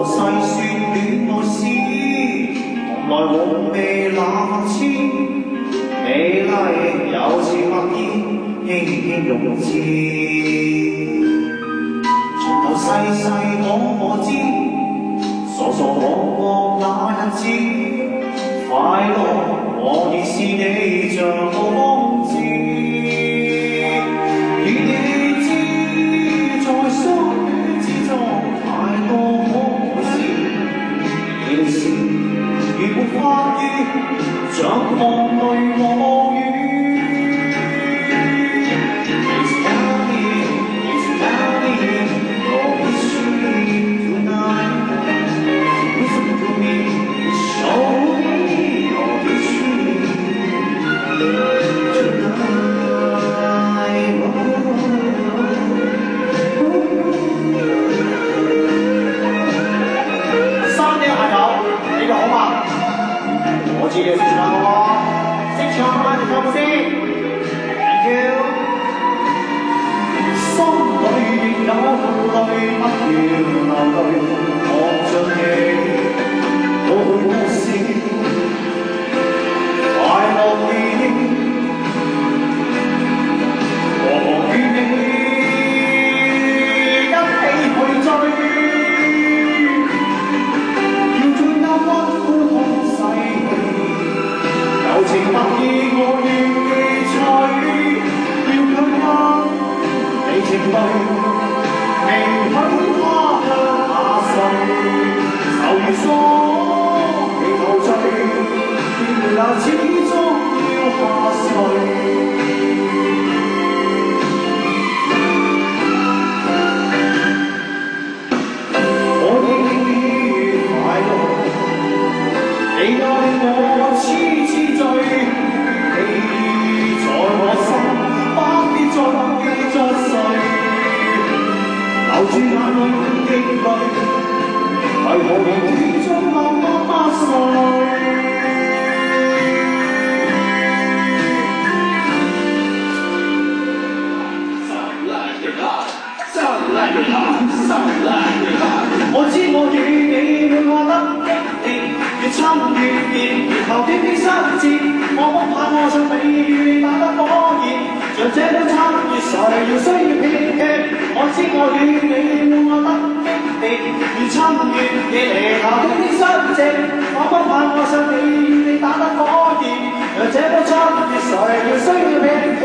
細說戀愛詩，從來沒被那麼痴，美麗有似墨煙，輕輕用字，從頭細細講我知，傻傻講過那日子，快樂我已是你像個方字，與你知在相戀之中太多可笑，你是如沒法語，像放淚我語。我知你識唱嘅喎，識唱啊就唱先 ，thank you。心裏有淚，不要流淚，望着你，好笑，快樂電影，和與你一起去追。柔情蜜意我願記取，要強忍你情淚，明許他向下垂，愁如鎖被陶醉，原來始終要下垂。我已快樂，你愛我痴痴。你在我心，不必再記着誰，留住眼淚的淚，為何連雨中那麼碎？我知我與你會愛得激烈，越親越熱，然後偏偏相接。我不怕愛上你，與你打得火熱，像這般親熱，誰要需要偏激？我知我與你會愛得激烈，越親越熱，然後偏偏相接。我不怕愛上你，與你打得火熱，像這般親熱，誰要需要偏激？